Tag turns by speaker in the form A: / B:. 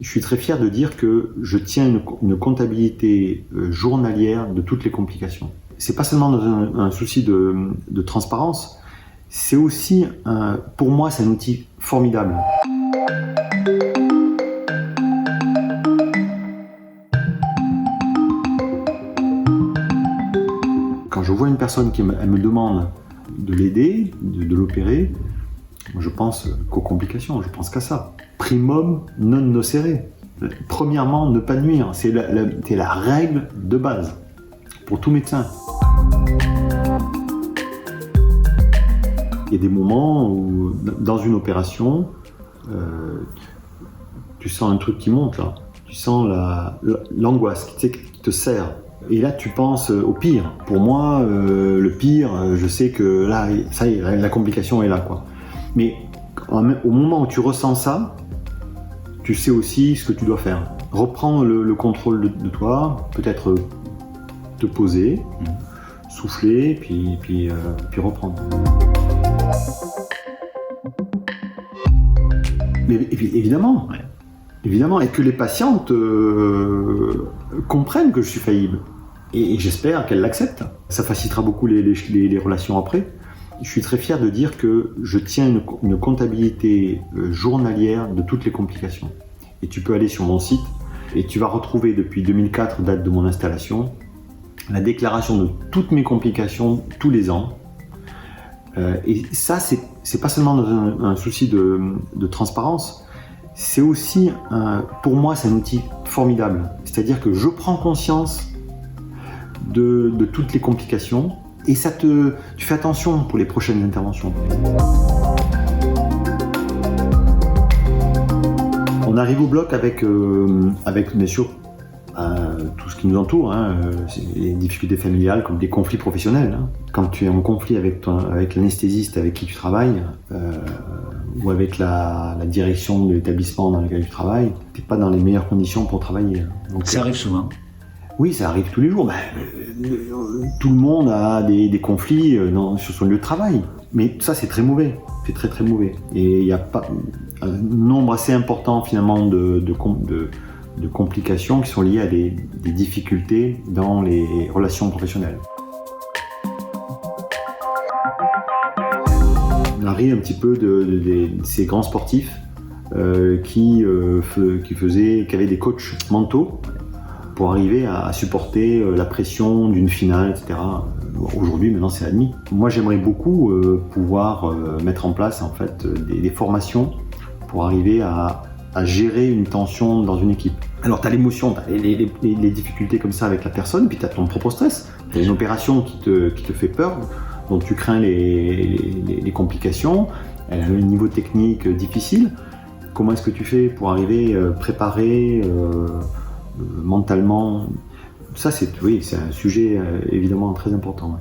A: Je suis très fier de dire que je tiens une comptabilité journalière de toutes les complications. C'est pas seulement dans un souci de transparence, c'est aussi, pour moi, c'est un outil formidable. Quand je vois une personne elle me demande de l'aider, de l'opérer, je pense qu'aux complications, je pense qu'à ça. Primum non nocere. Premièrement, ne pas nuire. C'est la règle de base pour tout médecin. Il y a des moments où, dans une opération, tu sens un truc qui monte là. Tu sens l'angoisse qui te serre. Et là, tu penses au pire. Pour moi, le pire, je sais que là, ça y est, la complication est là, quoi. Mais au moment où tu ressens ça, tu sais aussi ce que tu dois faire. Reprendre le contrôle de toi, peut-être te poser, souffler, puis reprendre. Mais et puis, évidemment, et que les patientes comprennent que je suis faillible. Et j'espère qu'elles l'acceptent. Ça facilitera beaucoup les relations après. Je suis très fier de dire que je tiens une comptabilité journalière de toutes les complications. Et tu peux aller sur mon site et tu vas retrouver depuis 2004, date de mon installation, la déclaration de toutes mes complications tous les ans. Et ça, c'est pas seulement dans un souci de transparence, c'est aussi, pour moi, c'est un outil formidable. C'est-à-dire que je prends conscience de toutes les complications et tu fais attention pour les prochaines interventions. On arrive au bloc avec bien sûr tout ce qui nous entoure, les difficultés familiales comme des conflits professionnels. Quand tu es en conflit avec l'anesthésiste avec qui tu travailles ou avec la direction de l'établissement dans lequel tu travailles, tu n'es pas dans les meilleures conditions pour travailler.
B: Donc, ça arrive souvent.
A: Oui, ça arrive tous les jours. Tout le monde a des conflits sur son lieu de travail. Mais ça, c'est très mauvais. C'est très très mauvais. Et il n'y a pas un nombre assez important finalement de complications qui sont liées à des difficultés dans les relations professionnelles. On arrive un petit peu de ces grands sportifs qui avaient des coachs mentaux pour arriver à supporter la pression d'une finale, etc. Aujourd'hui, maintenant, c'est admis. Moi, j'aimerais beaucoup pouvoir mettre en place en fait des formations pour arriver à gérer une tension dans une équipe. Alors, tu as l'émotion, tu as les difficultés comme ça avec la personne, puis tu as ton propre stress. Tu as une opération qui te fait peur, dont tu crains les complications. Elle a un niveau technique difficile. Comment est-ce que tu fais pour arriver préparé mentalement? Ça, c'est un sujet évidemment très important.